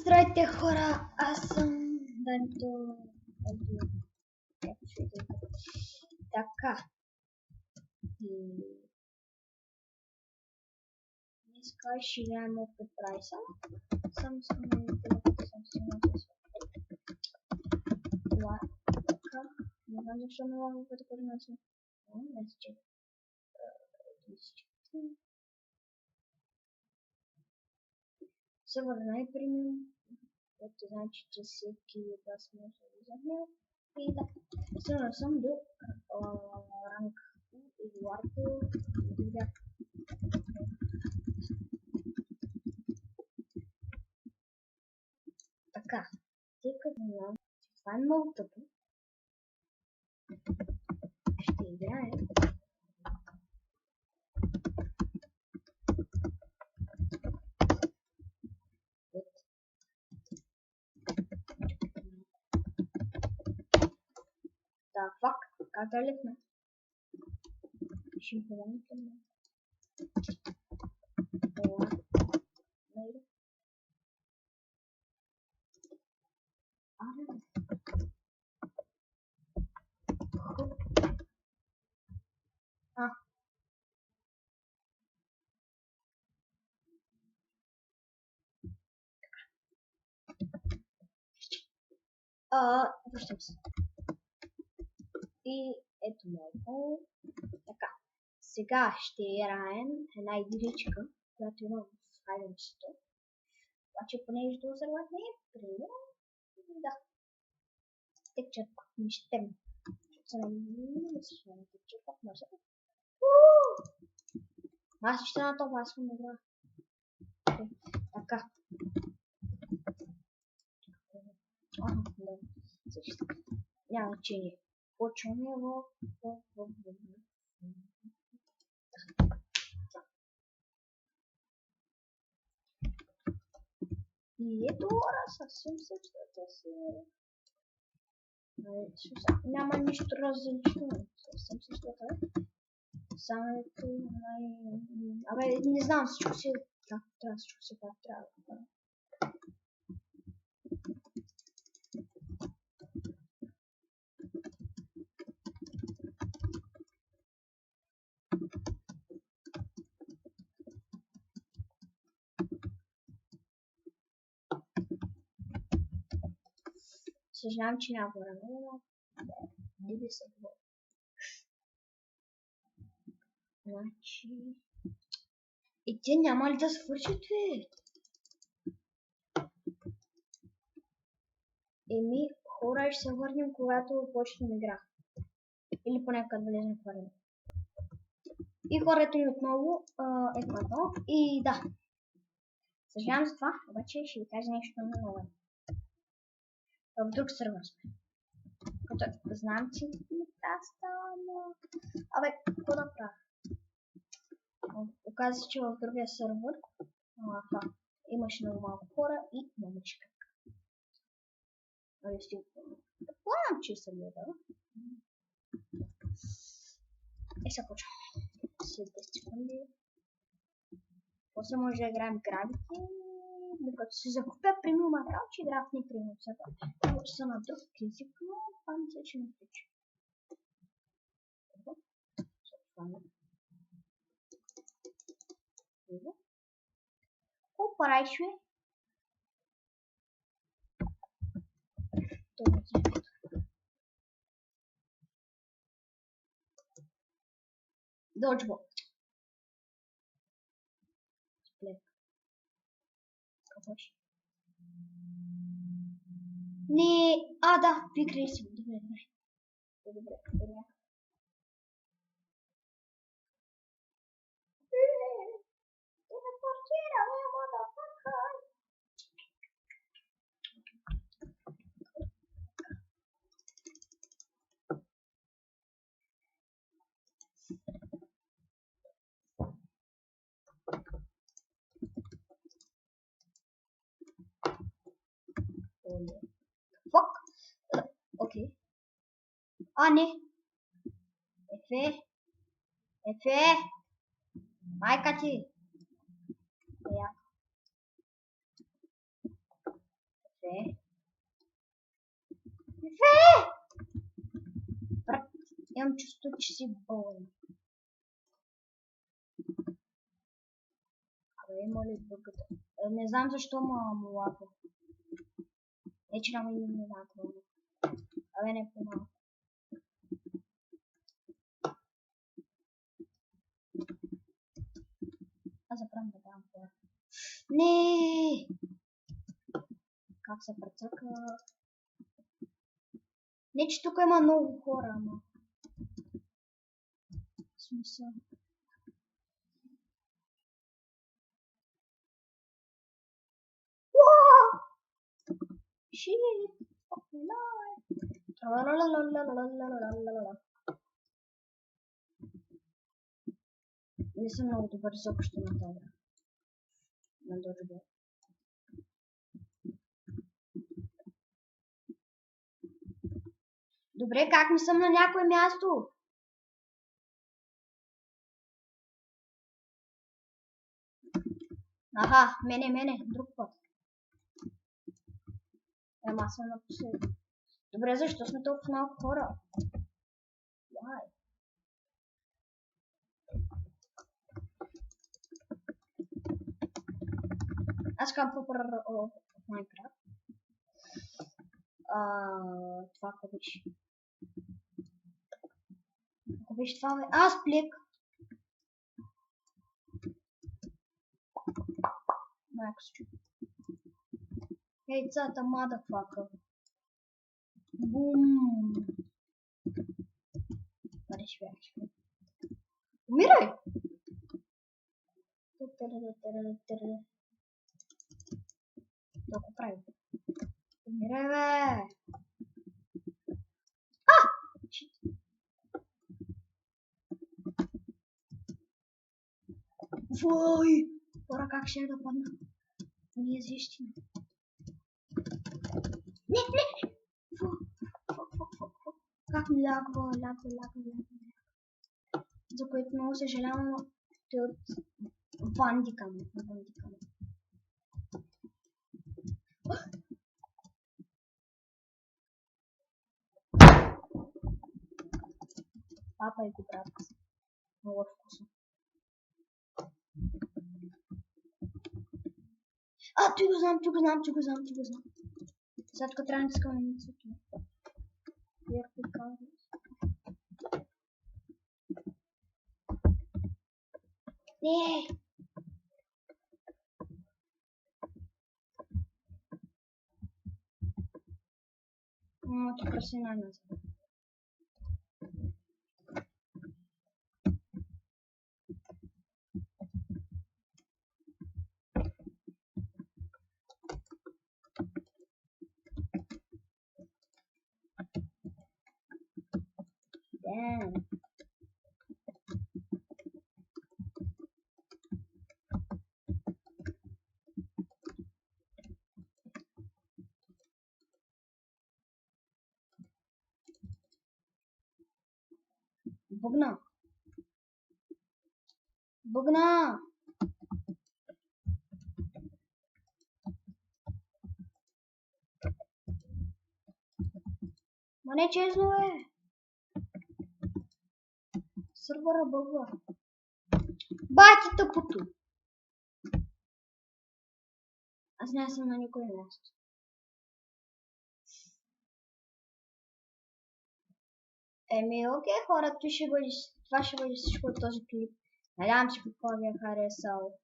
Здравейте, хора! Аз съм Данто. Така. Днес ще играем от прайса. Съм това. Така. Не знам защо не мога да го начин. Не се чека. Съвър най-премиум. Ето значи, че всеки от вас може да влиза в него. И да, стигнал съм до ранг или варто. Така, тъй като знам, че това е много тъпо, ще играем да, факт, как да летна. Ще бъдем към мен. Това. Найде. Абе. Връщам се. И ето много. Така. Сега ще играем една игричка, която има в хайденчето. Обаче понеже този сервер не е прием, да. Текчат не ще ме. Защото се намисля, текчат как може. Аз ще на това аз съм игра. Така. Ага, да. Също. Няма значение. Почваме в... И ето хора, съвсем същата серия. Няма нищо различно. Съвсем същата. Само ето абе, не знам, всичко си как трябва, всичко си как трябва. Съжалявам, че няма време, но не би се било. Значи... И те няма ли да свършите? Еми, хора, ще се върнем, когато почнем игра. Или поне като влезем в време. И хората ни отново едно. И да. Съжалявам за това, обаче ще ви кажа нещо много. В друг сервер сме. Като знам, че не става. Абе, какво да правя? Оказва се, че в другия сервер имаше много малко хора и нямаше как. Предполагам, че съм гледала. Сега почва. След 10 секунди. После може да играем гравити. Докато се закупя премиум аккаунт, че игра в не премиум сервер. Това че са на друг език, но това не се че не прича. Какво правиш, бе? Dodgeball. Сплет. Какво ще? Не, да, прикрий си. Добре. Fuck. Okay. Не. Ефе. Майка ти. Две. Две! Брат, имам чувство, че си болен. Абе, има ли другата? Не знам защо му лапа. Не, че няма и не знам това. Абе, не по-малко. Аз запрям да дам това. Не! Как се прецъка? Не, че тук има много хора, ама. В смисъл. Уау! Shit! Fucking life! Не съм много добър изобщо на тази игра. На Dodgeball. Добре, как не съм на някое място? Аха, мене, друг път. Ама аз съм напоследък. Добре, защо сме толкова малко хора? Why? Аз искам по-първо от Minecraft. Това какво беше? Какво беше това, бе? Сплик! Next. Hey, it's a motherfucker. Boom! Къде ще бях? Умирай! Толкова прави. Умирай, бе! Шит! Вой! Хора, как ще да падна? Неизвестно. Не! Как ми лагва. За което много съжалявам, но той от бандика ми. Папа и го брат. Много вкусно. Ти го знам. Сега тук трябва да искам инициатива. Не! Тук си най-назад. Damn. Богна! Ма не честно, е! Сървъра бъгва. Бати тъпото! Аз не съм на никой място. Окей, хора, това ще бъде всичко от този клип. Надявам се какво ви е харесал.